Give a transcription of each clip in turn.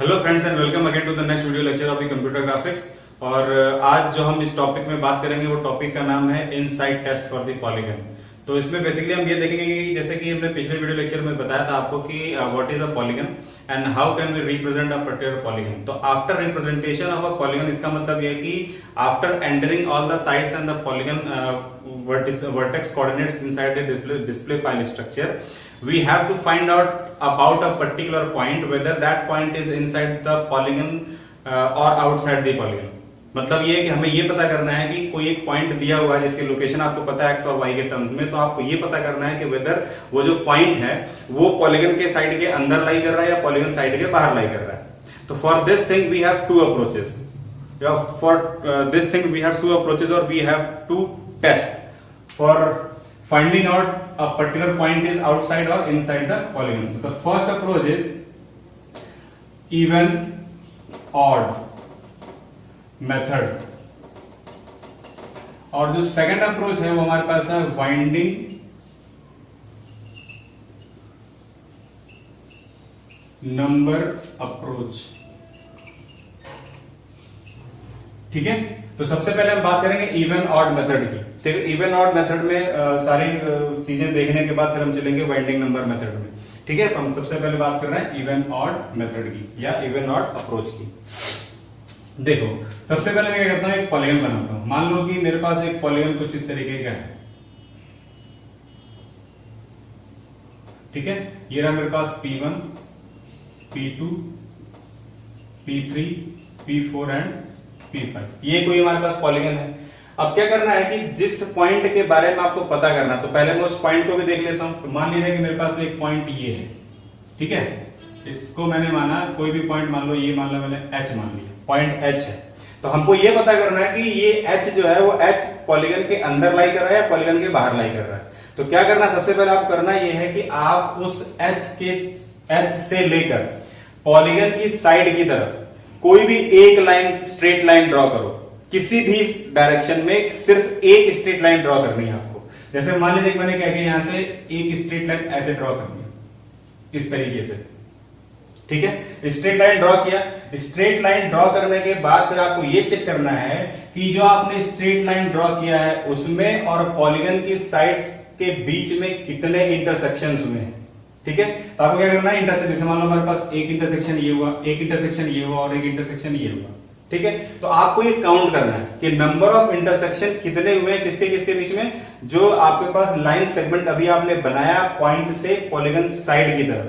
Hello friends and welcome again to the next video lecture of the computer graphics. और आज जो हम इस टॉपिक में बात करेंगे वो टॉपिक का नाम है inside test for the polygon. तो इसमें बेसिकली हम ये देखेंगे कि जैसे कि हमने पिछले वीडियो लेक्चर में बताया था आपको कि what is a polygon and how can we represent a particular polygon. तो after representation of a polygon, इसका मतलब ये है कि after entering all the sides and the polygon vertex coordinates inside the display file structure, we have to find out about a particular point whether that point is inside the polygon or outside the polygon। मतलब ये है कि हमें ये पता करना है कि कोई एक पॉइंट दिया हुआ है जिसकी लोकेशन आपको पता है एक्स और वाई के टर्म्स में, तो आपको ये पता करना है कि वेदर वो जो पॉइंट है वो पॉलीगन के साइड के अंदर लाई कर रहा है या पॉलीगन साइड के बाहर लाई कर रहा है। तो for this thing we have two approaches, for this thing we have two approaches और we have to test for finding out a particular point is outside or inside the polygon। So the first approach is even odd method, और जो second approach है वो हमारे पास है winding number approach। ठीक है, तो सबसे पहले हम बात करेंगे इवन ऑड मेथड की। ठीक है, इवन ऑड मेथड में सारी चीजें देखने के बाद फिर हम चलेंगे वाइंडिंग नंबर मेथड में। ठीक है, तो हम सबसे पहले बात कर रहे हैं इवन ऑड मेथड की या इवन ऑड अप्रोच की। देखो, सबसे पहले मैं क्या करता हूं, एक पॉलीगन बनाता हूं। मान लो कि मेरे पास एक पॉलीगन कुछ इस तरीके का है। ठीक है, ये रहा मेरे पास P1, P2, P3, P4 and P5। ये कोई हमारे पास पॉलीगन है। अब क्या करना है कि जिस पॉइंट के बारे में आपको पता करना, तो पहले मैं उस पॉइंट को भी देख लेता हूं। तो मान लीजिए कि मेरे पास एक पॉइंट ये है। ठीक है, इसको मैंने माना कोई भी पॉइंट, मान लो ये मान लो मैंने H मान लिया, पॉइंट H है। तो हमको ये पता करना है कि ये H जो है वो H पॉलीगन के अंदर लाई कर रहा है या पॉलीगन के बाहर लाई कर रहा है। तो क्या करना है, सबसे पहले आप करना ये है कि आप उस H से लेकर पॉलीगन की साइड की तरफ कोई भी एक लाइन, स्ट्रेट लाइन ड्रॉ करो। किसी भी डायरेक्शन में सिर्फ एक स्ट्रेट लाइन ड्रॉ करनी है आपको। जैसे मान लीजिए मैंने क्या किया, यहां से एक स्ट्रेट लाइन ऐसे ड्रॉ करनी है इस तरीके से। ठीक है, स्ट्रेट लाइन ड्रॉ किया। स्ट्रेट लाइन ड्रॉ करने के बाद फिर आपको ये चेक करना है कि जो आपने स्ट्रेट लाइन ड्रॉ किया है उसमें और पॉलीगन की साइड्स के बीच में कितने इंटरसेक्शंस हुए हैं। ठीक है, तो आपको क्या करना है, इंटरसेक्शन, मान लो हमारे पास एक इंटरसेक्शन ये हुआ, एक इंटरसेक्शन ये हुआ और एक इंटरसेक्शन ये हुआ। ठीक है, तो आपको ये काउंट करना है कि नंबर ऑफ इंटरसेक्शन कितने हुए हैं किसके किसके बीच में, जो आपके पास लाइन सेगमेंट अभी आपने बनाया पॉइंट से पॉलीगन साइड की तरफ,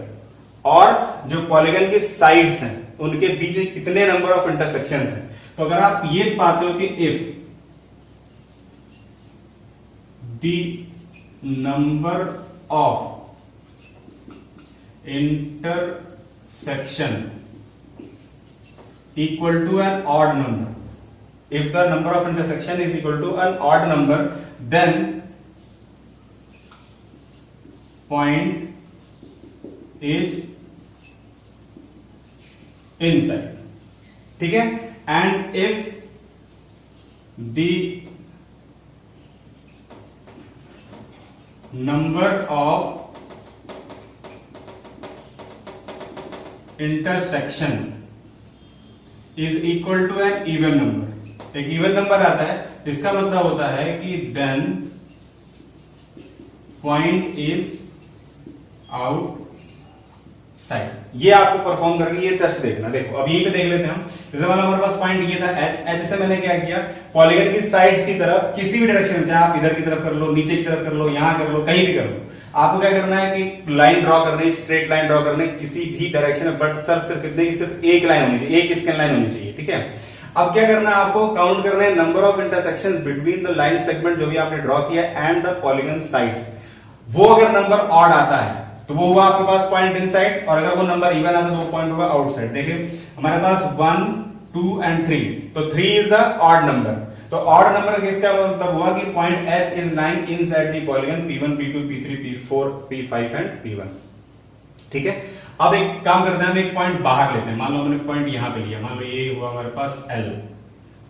और जो पॉलीगन की साइड्स हैं उनके बीच में कितने नंबर ऑफ इंटरसेक्शंस हैं। तो अगर आप ये पाते हो कि if the number of intersection equal to an odd number, if the number of intersection is equal to an odd number, then point is inside। ठीक है, and if the number of intersection is equal to an even number, एक even number आता है, इसका मतलब होता है कि देन पॉइंट इज आउटसाइड। ये आपको परफॉर्म करके ये टेस्ट देखना। देखो अब यहीं पे देख लेते हैं हम। जैसे मान लो हमारे पास पॉइंट ये था H से मैंने क्या किया, पॉलीगन की साइड्स की तरफ किसी भी डायरेक्शन में, चाहे आप इधर की तरफ कर लो, नीचे की तरफ कर लो, यहां कर लो, कहीं भी कर लो, आपको क्या करना है कि लाइन ड्रॉ करनी है, स्ट्रेट लाइन ड्रॉ करनी है किसी भी डायरेक्शन में, बट सर सिर्फ कितने की, सिर्फ एक लाइन होनी चाहिए, एक स्कैन लाइन होनी चाहिए। ठीक है, अब क्या करना है, आपको काउंट करना है number of intersections between the line segment जो भी आपने ड्रॉ किया एंड द पॉलीगन साइड्स। वो अगर नंबर ऑड आता है तो वो हुआ आपके पास पॉइंट इनसाइड, और अगर वो नंबर इवन आता है तो वो पॉइंट हुआ आउटसाइड। देखिए हमारे पास 1, 2 एंड 3, तो 3 इज द ऑड नंबर। तो ऑड नंबर का इसका मतलब हुआ कि point H is lying inside the polygon P1, P2, P3, P4, P5 and P1। ठीक है, अब एक काम करते हैं, हम एक पॉइंट बाहर लेते हैं। मान लो हमने पॉइंट यहां पे लिया, मान लो ये हुआ हमारे पास L।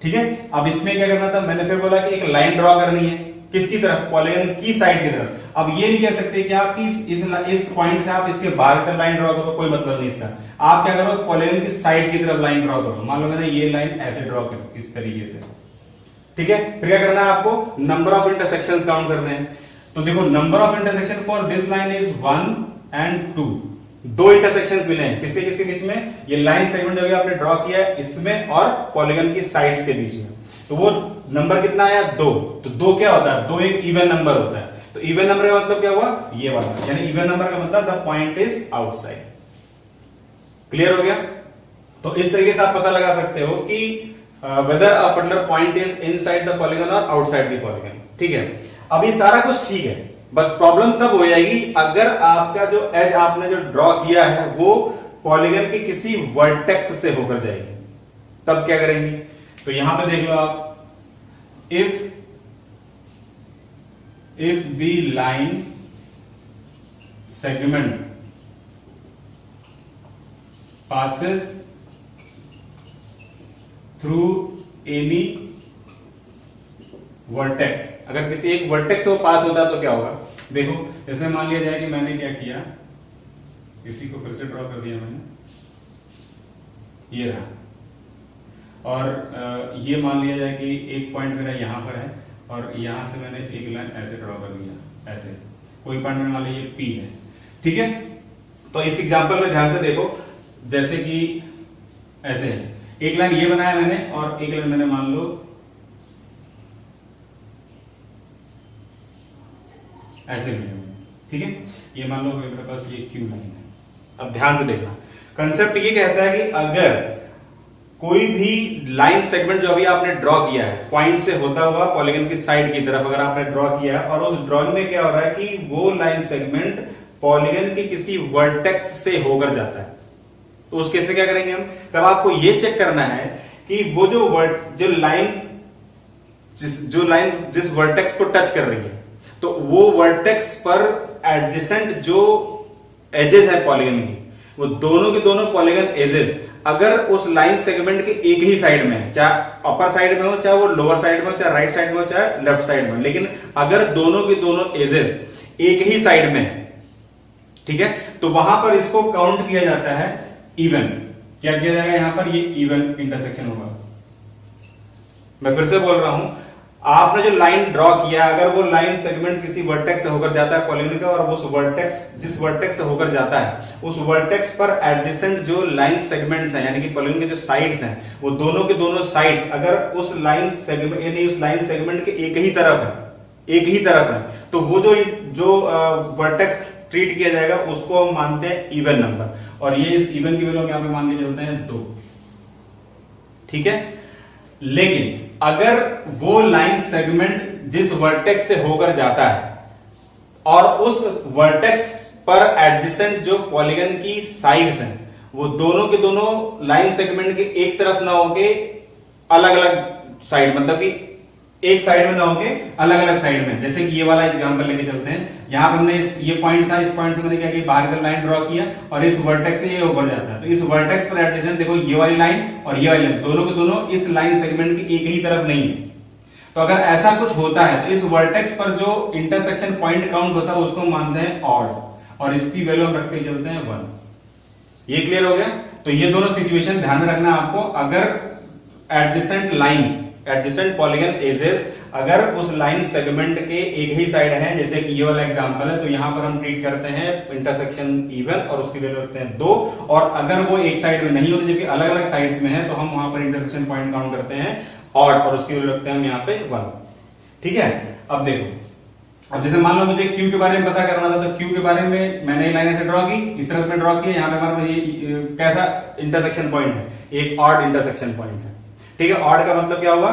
ठीक है, अब इसमें क्या करना था, मैंने फिर बोला कि एक लाइन ड्रॉ करनी है, किसकी तरफ, पॉलीगन की साइड की तरफ। अब ये नहीं कह सकते कि आप इस पॉइंट से आप इसके बाहर की लाइन ड्रॉ करो, कोई मतलब नहीं इसका। आप क्या करो, पॉलीगन की साइड की तरफ लाइन ड्रॉ करो। मान लो मैंने ये लाइन ऐसे ड्रॉ करी इस तरीके से, ठीक है। फिर क्या करना है आपको, नंबर ऑफ इंटरसेक्शंस काउंट करने हैं। तो देखो number of intersection for this line is 1 and 2। दो इंटरसेक्शंस मिले हैं, किसके किसके बीच में, ये लाइन सेगमेंट जो आपने ड्रॉ किया है इसमें और पॉलीगन की साइड्स के बीच में। तो वो नंबर कितना आया, 2। तो 2 क्या होता है, 2 एक इवन नंबर होता है। तो इवन नंबर का मतलब क्या हुआ, ये वाला, यानी इवन नंबर का मतलब the point is outside. Clear हो गया। तो इस तरीके से आप पता लगा सकते हो कि whether a particular point is inside the polygon or outside the polygon, ठीक है। अब ये सारा कुछ ठीक है, बट प्रॉब्लम तब हो जाएगी अगर आपका जो एज आपने जो ड्रॉ किया है वो पॉलीगन के किसी वर्टेक्स से होकर जाएगी, तब क्या करेंगे। तो यहां पे देख लो आप, if the line segment passes through any vertex, अगर किसी एक वर्टेक्स से वो पास होता है तो क्या होगा, देखो जैसे मान लिया जाए कि मैंने क्या किया, इसी को फिर से ड्रॉ कर दिया मैंने, ये रहा, और ये मान लिया जाए कि एक पॉइंट मेरा यहां पर है और यहां से मैंने एक लाइन ऐसे ड्रॉ कर दिया, ऐसे कोई पॉइंट में मान लीजिए P है, ठीक है। तो इस एग्जांपल में ध्यान से देखो, जैसे कि ऐसे है, एक लाइन ये बनाया मैंने और एक लाइन मैंने मान लो ऐसे बनाया, ठीक है। ये मान लो मेरे पास ये Q लाइन है। अब ध्यान से देखना, कंसेप्ट ये कहता है कि अगर कोई भी लाइन सेगमेंट जो अभी आपने ड्रॉ किया है पॉइंट से होता हुआ पॉलीगन की साइड की तरफ अगर आपने ड्रॉ किया है और उस ड्रॉइंग में क्या हो रहा है कि वो लाइन सेगमेंट पॉलीगन के किसी वर्टेक्स से होकर जाता है, तो उस केस में क्या करेंगे हम, तब आपको ये चेक करना है कि वो जो लाइन जिस वर्टेक्स को टच कर रही है, तो वो वर्टेक्स पर एडजेसेंट जो एजेस है पॉलीगन की, वो दोनों के दोनों पॉलीगन एजेस अगर उस लाइन सेगमेंट के एक ही साइड में है, चाहे अपर साइड में हो, चाहे वो लोअर साइड में हो, चाहे राइट साइड में हो, चाहे लेफ्ट साइड में हो, लेकिन अगर दोनों के दोनों एजेस एक ही साइड में है, ठीक है, तो वहां पर इसको काउंट किया जाता है इवन। क्या किया जाएगा यहां पर, ये इवन इंटरसेक्शन होगा। मैं फिर से बोल रहा हूं, आपने जो लाइन ड्रॉ किया अगर वो लाइन सेगमेंट किसी वर्टेक्स से होकर जाता है पॉलीगन का, और उस वर्टेक्स जिस वर्टेक्स से होकर जाता है उस वर्टेक्स पर एडजेसेंट जो लाइन सेगमेंट्स हैं यानी कि पॉलीगन के जो साइड्स हैं, वो दोनों के दोनों साइड्स अगर उस लाइन सेगमेंट यानी उस लाइन सेगमेंट के एक ही तरफ है, तो वो जो वर्टेक्स ट्रीट किया जाएगा उसको हम मानते हैं इवन नंबर, और ये इस इवन की वैल्यू यहां पे मान के चलते हैं 2, ठीक है। लेकिन अगर वो लाइन सेगमेंट जिस वर्टेक्स से होकर जाता है और उस वर्टेक्स पर एडजेसेंट जो पॉलीगन की साइड्स हैं वो दोनों के दोनों लाइन सेगमेंट के एक तरफ ना होके अलग अलग साइड, मतलब कि एक साइड में ना होके अलग अलग साइड में, जैसे कि ये वाला एग्जांपल लेके चलते हैं। यहां पर हमने ये पॉइंट था, इस पॉइंट से मैंने क्या किया, बाहर की लाइन ड्रॉ किया और इस वर्टेक्स से ये होकर जाता है, तो इस वर्टेक्स पर एडजेसेंट देखो ये वाली लाइन और ये वाली लाइन दोनों के दोनों इस लाइन सेगमेंट की एक ही तरफ नहीं है। तो अगर ऐसा कुछ होता है तो इस वर्टेक्स पर जो इंटरसेक्शन पॉइंट काउंट होता है उसको मानते हैं ऑड, और इसकी वैल्यू हम रख के चलते हैं 1। ये क्लियर हो गया। तो ये दोनों सिचुएशन ध्यान में रखना आपको, अगर adjacent lines adjacent polygon edges अगर उस लाइन सेगमेंट के एक ही साइड है, जैसे कि ये वाला एग्जांपल है, तो यहां पर हम ट्रीट करते हैं इंटरसेक्शन इवन और उसकी वैल्यू रखते हैं 2, और अगर वो एक साइड में नहीं होती जबकि अलग अलग साइड्स में है तो हम वहां पर इंटरसेक्शन पॉइंट काउंट करते हैं ऑड और उसकी वैल्यू रखते हैं हम यहां पे 1, ठीक है। अब देखो, अब जैसे मान लो मुझे Q के बारे में पता करना था, तो Q के बारे में मैंने एक लाइन ऐसे ड्रॉ की, इस तरह से ड्रॉ किया, यहां पे हमारे पास ये कैसा इंटरसेक्शन पॉइंट है, एक ऑड इंटरसेक्शन पॉइंट है, ठीक है। ऑड का मतलब क्या हुआ,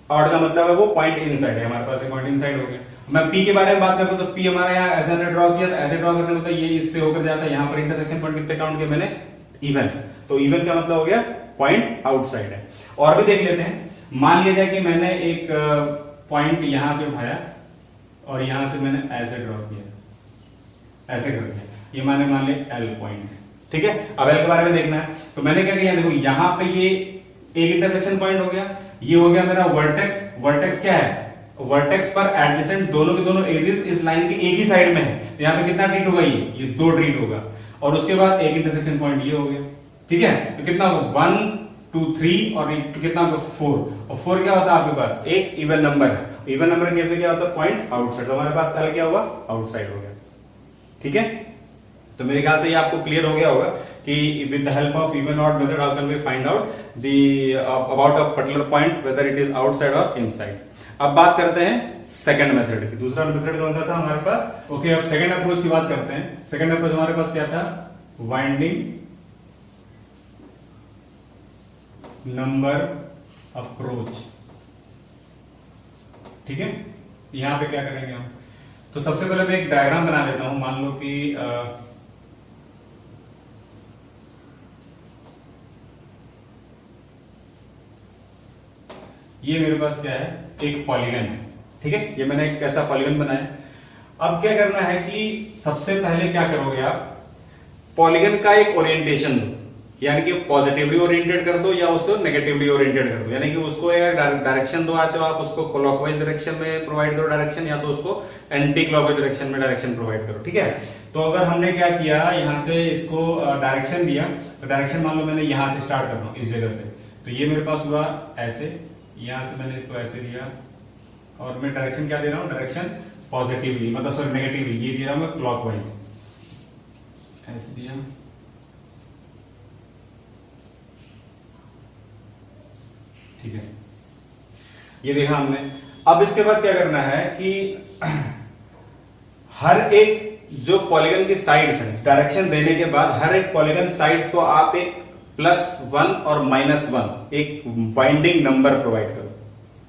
ऑड का मतलब है वो पॉइंट इनसाइड है, हमारे पास एक पॉइंट इनसाइड हो गया। मैं P के बारे में बात करता हूं तो P हमारे यहाँ ऐसे हमने ड्रॉ किया, ऐसे ड्रॉ करने मतलब ये इससे होकर जाता है, यहाँ पर इंटरसेक्शन पॉइंट कितने काउंट किए मैंने, इवन। तो इवन का मतलब हो गया पॉइंट आउटसाइड है। और भी देख लेते हैं, मान लिया जाए कि मैंने एक पॉइंट यहां से उठाया और यहां से मैंने ऐसे ड्रॉ किया, ऐसे कर दिया, ये मान लिया L पॉइंट, ठीक है। अब L के बारे में देखना है, तो मैंने क्या किया, देखो यहां पे ये एक इंटरसेक्शन पॉइंट हो गया, ये हो गया मेरा वर्टेक्स। वर्टेक्स क्या है, वर्टेक्स पर एडजेसेंट दोनों के दोनों एजेस इस लाइन के एक ही साइड में है, तो यहाँ पे कितना ट्रीट होगा, ये 2 ट्रीट होगा, और उसके बाद एक इंटरसेक्शन पॉइंट ये हो गया। ठीक है, तो कितना होगा 1 2 3 और कितना होगा 4, और 4 क्या होता है आपके पास एक इवन नंबर है, इवन नंबर केस में क्या होता है पॉइंट आउटसाइड, तो हमारे पास L क्या हुआ आउटसाइड हो गया। ठीक है, तो मेरे ख्याल से ये आपको क्लियर हो गया होगा कि with the help of even odd method how can we find out the about a particular point whether it is outside और इनसाइड। अब बात करते हैं सेकंड मेथड की। दूसरा मेथड कौन सा था हमारे पास? ओके, अब सेकंड अप्रोच की बात करते हैं। सेकंड अप्रोच हमारे पास क्या था? Winding number approach. ठीक है, यहां पे क्या करेंगे हम? तो सबसे पहले मैं एक डायग्राम बना लेता हूं। मान लो कि ये मेरे पास क्या है, एक पॉलीगन है। ठीक है, ये मैंने एक कैसा पॉलीगन बनाया। अब क्या करना है कि सबसे पहले क्या करोगे आप, पॉलीगन का एक ओरिएंटेशन दो, यानी कि पॉजिटिवली ओरिएंटेड कर दो या उसको नेगेटिवली ओरिएंटेड कर दो, यानी कि उसको एक डायरेक्शन दो, आते हो आप उसको क्लॉकवाइज डायरेक्शन में प्रोवाइड करो डायरेक्शन, या तो उसको एंटी क्लॉकवाइज डायरेक्शन में डायरेक्शन प्रोवाइड करो। ठीक है, तो अगर हमने क्या किया, यहां से इसको डायरेक्शन दिया, तो डायरेक्शन मान लो मैंने यहां से स्टार्ट कर रहा हूं इस जगह से, तो ये मेरे पास हुआ ऐसे, यहां से मैंने इसको ऐसे दिया, और मैं डायरेक्शन क्या दे रहा हूं, डायरेक्शन पॉजिटिवली, मतलब सॉरी नेगेटिवली, ये दे रहा हूं मैं क्लॉकवाइज, ऐसे दिया। ठीक है, ये देखा हमने। अब इसके बाद क्या करना है कि हर एक जो पॉलीगन की साइड्स हैं, डायरेक्शन देने के बाद हर एक पॉलीगन साइड्स को आप एक +1 और -1 एक वाइंडिंग नंबर प्रोवाइड करो।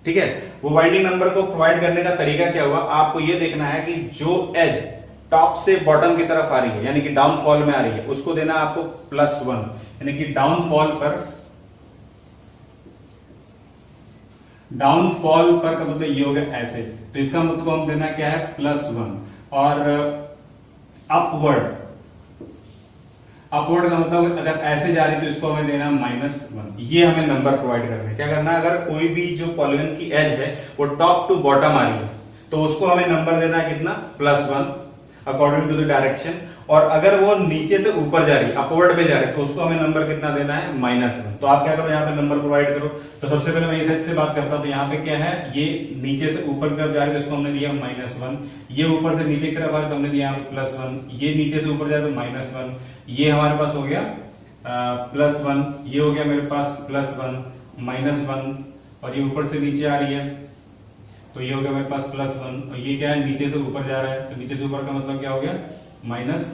ठीक है, वो वाइंडिंग नंबर को प्रोवाइड करने का तरीका क्या हुआ, आपको ये देखना है कि जो एज टॉप से बॉटम की तरफ आ रही है, यानी कि डाउनफॉल में आ रही है, उसको देना आपको +1, यानी कि डाउनफॉल पर का मतलब ये हो गया ऐसे, तो इसका मतलब हम देना क्या है +1, और अपवर्ड का मतलब अगर ऐसे जा रही तो इसको हमें देना -1। ये हमें नंबर प्रोवाइड करना है। क्या करना है, अगर कोई भी जो पॉलीगन की एज है वो टॉप टू बॉटम आ रही है, तो उसको हमें नंबर देना है कितना, +1 अकॉर्डिंग टू द डायरेक्शन, और अगर वो नीचे से ऊपर जा रही है, अपवर्ड में जा रही है, तो उसको हमें नंबर कितना देना है, -1। तो आप क्या करो, यहाँ पे नंबर प्रोवाइड करो। तो सबसे पहले मैं इस एज से बात करता हूं, तो यहाँ पे क्या है, ये नीचे से ऊपर की तरफ जा रही है, तो इसको हमने दिया -1, ये ऊपर से नीचे की तरफ आ रही है, तो हमने दिया +1, ये नीचे से ऊपर जाए तो -1, ये हमारे पास हो गया +1, ये हो गया मेरे पास +1 -1, और ये ऊपर से नीचे आ रही है, तो ये हो गया मेरे पास +1, और ये क्या है, नीचे से ऊपर जा रहा है, तो नीचे से ऊपर का मतलब क्या हो गया, -1,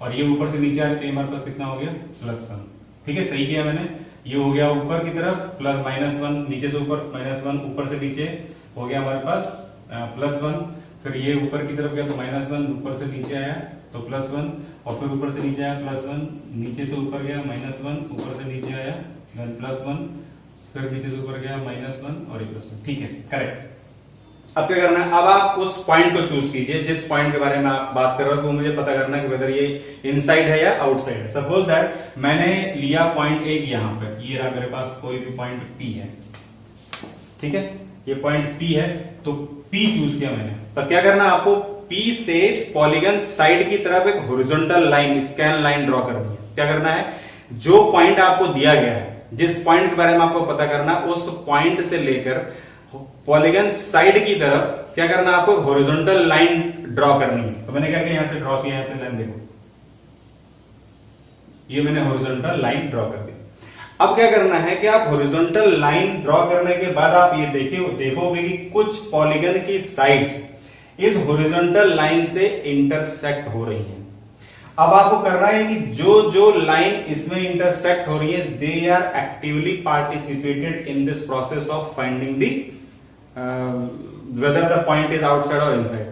और ये ऊपर से नीचे आ रही है, तो हमारे पास कितना हो गया, +1। ठीक है, सही किया मैंने। ये हो गया ऊपर की तरफ -1, नीचे से ऊपर -1, ऊपर से नीचे हो गया हमारे पास +1, फिर ये ऊपर की तरफ गया तो -1, ऊपर से नीचे आया तो +1, और फिर ऊपर से नीचे आया +1, नीचे से ऊपर गया -1, ऊपर से नीचे आया देन +1, फिर नीचे से ऊपर गया -1 और ये +1। ठीक है, करेक्ट। अब क्या करना है, अब आप उस पॉइंट को चूज कीजिए जिस पॉइंट के बारे में आप बात कर रहे हो, तो मुझे पता करना है कि वेदर ये इनसाइड है या आउटसाइड है। सपोज दैट मैंने लिया पॉइंट एक यहां पर, ये रहा मेरे पास कोई भी पॉइंट P है। ठीक है, ये पॉइंट P है, तो P चूज किया मैंने। तो क्या करना है, आपको P से पॉलीगन साइड की तरफ एक horizontal line, scan line draw करनी है। क्या करना है, जो पॉइंट आपको दिया गया है, जिस पॉइंट के बारे में आपको पता करना, उस पॉइंट से लेकर पॉलीगन साइड की तरफ क्या करना, आपको हॉरिजॉन्टल लाइन ड्रॉ करनी है। तो मैंने क्या किया, यहां से ड्रॉ किया, यहां पे लाइन देखो, ये मैंने हॉरिजॉन्टल लाइन ड्रॉ कर दी। अब क्या करना है कि आप हॉरिजॉन्टल लाइन ड्रॉ करने के बाद आप ये देखोगे कि कुछ पॉलीगन की साइड्स इस हॉरिजॉन्टल लाइन से इंटरसेक्ट हो रही हैं। अब आपको करना है कि जो जो लाइन इसमें इंटरसेक्ट हो रही है, they are actively participated in this process of finding the whether the point is outside और इनसाइड।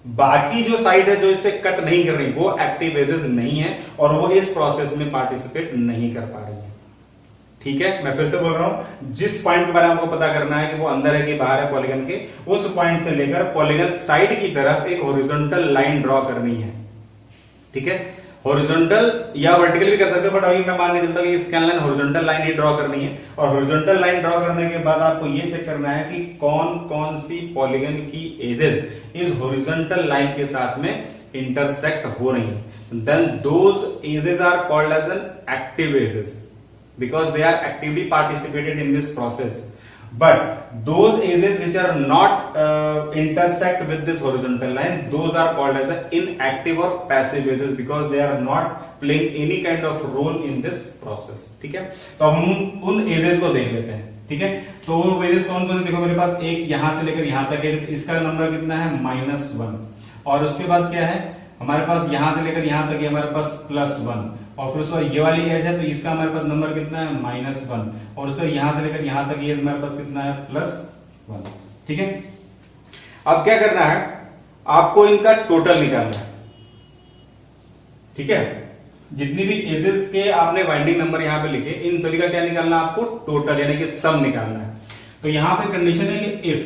बाकी जो साइड है जो इसे कट नहीं कर रही, वो एक्टिव एजेस नहीं है और वो इस प्रोसेस में पार्टिसिपेट नहीं कर पा रही है। ठीक है, मैं फिर से बोल रहा हूं, जिस पॉइंट के बारे में आपको पता करना है कि वो अंदर है कि बाहर है पॉलीगन के, उस पॉइंट से लेकर पॉलीगन साइड की तरफ एक हॉरिजॉन्टल लाइन ड्रॉ करनी है। ठीक है, हॉरिजॉन्टल या वर्टिकल भी कर सकते हो, बट अभी मैं मान के चलता हूं कि स्कैन लाइन हॉरिजॉन्टल लाइन ही ड्रॉ करनी है, और हॉरिजॉन्टल लाइन ड्रॉ करने के बाद आपको ये चेक करना है कि कौन कौन सी पॉलीगन की एजेस इस हॉरिजॉन्टल लाइन के साथ में इंटरसेक्ट हो रही है. Then those edges are called as an active edges because they are actively participated in this process. But those edges which are not intersect with this horizontal line, those are called as the inactive or passive edges because they are not playing any kind of role in this process. ठीक है, तो अब हम उन edges को देख लेते हैं. ठीक है, तो वो edges कौन कौन से, देखो मेरे पास एक यहां से लेकर यहां तक है, इसका नंबर कितना है -1, और उसके बाद क्या है हमारे पास यहां से लेकर यहां तक है हमारे पास +1, और फिर उसके बाद ये वाली एज है तो इसका हमारे पास नंबर कितना है -1, और उसके बाद यहां से लेकर यहां तक ये हमारे पास कितना है +1. ठीक है, अब क्या करना है, आपको इनका टोटल निकालना है. ठीक है, जितनी भी एजेस के आपने वाइंडिंग नंबर यहां पे लिखे, इन सभी का क्या निकालना है आपको, टोटल यानी कि सम निकालना है. तो यहां पे कंडीशन है कि इफ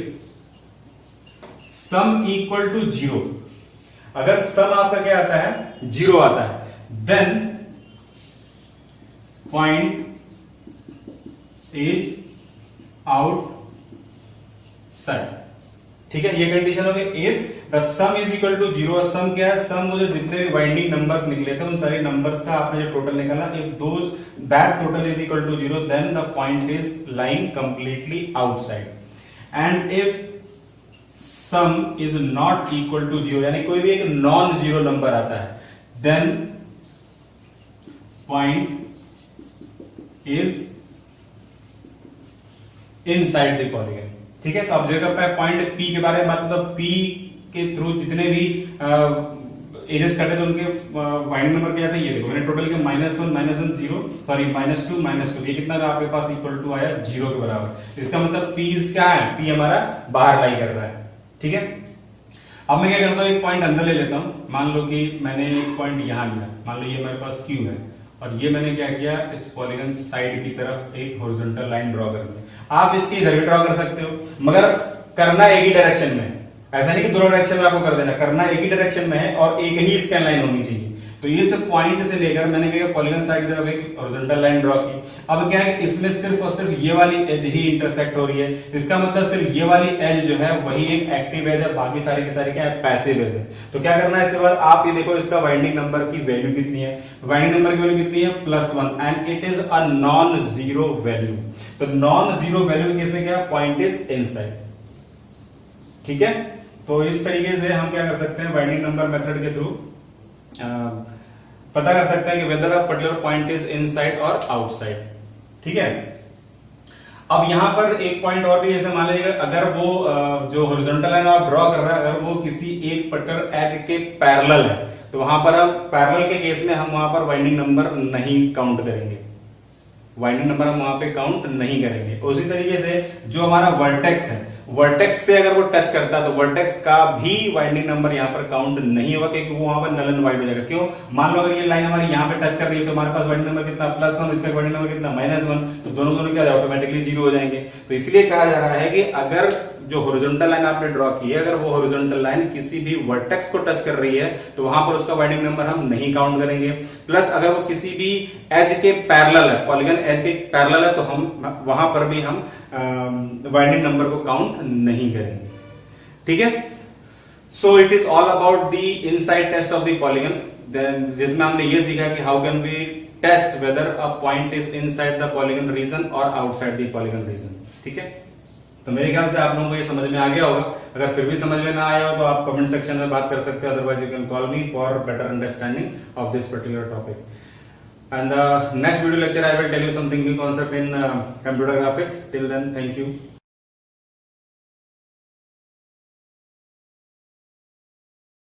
सम इक्वल टू 0, अगर सम आपका क्या आता है 0 आता है, देन point is outside. ठीक है, ये कंडीशन हो गई if the sum is equal to 0. Sum क्या है, सम मुझे जितने भी बाइंडिंग नंबर्स निकले थे उन सारे नंबर्स का आपने जो टोटल निकाला, if those that total is equal to 0 then the point is lying completely outside. And if sum is not equal to 0 यानी कोई भी एक नॉन जीरो नंबर आता है, then point is inside the polygon. ठीक है, तो अब देखो पॉइंट P के बारे में बात करते, तो P के थ्रू जितने भी एजेस कटे थे उनके वाइंडिंग नंबर क्या थे, ये देखो मैंने टोटल के -1 -2 -2, ये कितना आपके पास इक्वल टू आया 0 के बराबर. इसका मतलब P क्या है, P हमारा बाहर लाई कर रहा है. ठीक है, अब मैं क्या करता हूं, एक पॉइंट अंदर ले लेता हूं. मान लो कि मैंने एक पॉइंट यहां लिया, मान लो ये मेरे पास Q है, और ये मैंने क्या किया, इस पॉलीगन साइड की तरफ एक हॉरिजॉन्टल लाइन ड्रॉ कर दी. आप इसकी इधर भी ड्रॉ कर सकते हो, मगर करना एक ही डायरेक्शन में है. ऐसा नहीं कि दोनों डायरेक्शन में आपको कर देना, करना एक ही डायरेक्शन में है और एक ही स्कैन लाइन होनी चाहिए. तो इस पॉइंट से लेकर मैंने क्या पॉलीगन साइड की तरफ एक हॉरिजॉन्टल लाइन ड्रॉ की. अब क्या है कि इसमें सिर्फ और सिर्फ ये वाली एज ही इंटरसेक्ट हो रही है. इसका मतलब सिर्फ ये वाली एज जो है वही एक एक्टिव एज है, बाकी सारे के सारे क्या है, पैसिव एज है. तो क्या करना है, इसके बाद आप ये देखो इसका वाइंडिंग नंबर की वैल्यू कितनी है. वाइंडिंग नंबर की वैल्यू कितनी है, +1, and it is a non zero value. तो नॉन जीरो वैल्यू किसमें क्या, पॉइंट इज इनसाइड. ठीक है, तो इस तरीके से हम क्या कर सकते हैं, वाइंडिंग नंबर मेथड के थ्रू पता कर सकते हैं कि weather a particular point is inside और आउटसाइड. ठीक है, अब यहां पर एक पॉइंट और भी ऐसे मान लीजिएगा, अगर वो जो हॉरिजॉन्टल लाइन आप ड्रॉ कर रहे हैं अगर वो किसी एक पर्टिकुलर एज के पैरेलल है, तो वहां पर अब पैरेलल के केस में हम वहां पर वाइंडिंग नंबर नहीं काउंट करेंगे. वाइंडिंग नंबर हम वहां पे काउंट नहीं करेंगे. उसी तरीके से जो हमारा वर्टेक्स है, वर्टेक्स से अगर वो टच करता है तो वर्टेक्स का भी वाइंडिंग नंबर यहाँ पर काउंट नहीं होगा, क्योंकि वो वहां पर नल एंड वाइड हो जाएगा. क्यों, मान लो अगर ये लाइन हमारी यहाँ पे टच कर रही है तो हमारे पास वाइंडिंग नंबर कितना +1, इसका वाइंडिंग नंबर कितना -1, तो दोनों क्या ऑटोमेटिकली 0 हो जाएंगे. तो इसलिए कहा जा रहा है कि अगर जो हॉरिजॉन्टल लाइन आपने ड्रॉ की है, अगर वो हॉरिजॉन्टल लाइन किसी भी वर्टेक्स को टच कर रही है तो वहां पर उसका वाइंडिंग नंबर हम नहीं काउंट करेंगे. प्लस अगर वो किसी भी एज के पैरेलल है, पॉलीगन एज के पैरेलल है, तो हम वहां पर भी हम वाइंडिंग नंबर को काउंट नहीं करेंगे. ठीक है, so it is all about the inside test of the polygon, जिसमें हमने ये सीखा कि how can we test whether a point is inside the polygon region और आउटसाइड द पॉलीगन रीजन. ठीक है, तो मेरे ख्याल से आप लोगों को ये समझ में आ गया होगा. अगर फिर भी समझ में ना आया हो तो आप कमेंट सेक्शन में बात कर सकते हो, otherwise you can call me for better understanding of this particular topic. And the next video lecture I will tell you something new concept in computer graphics. Till then, thank you.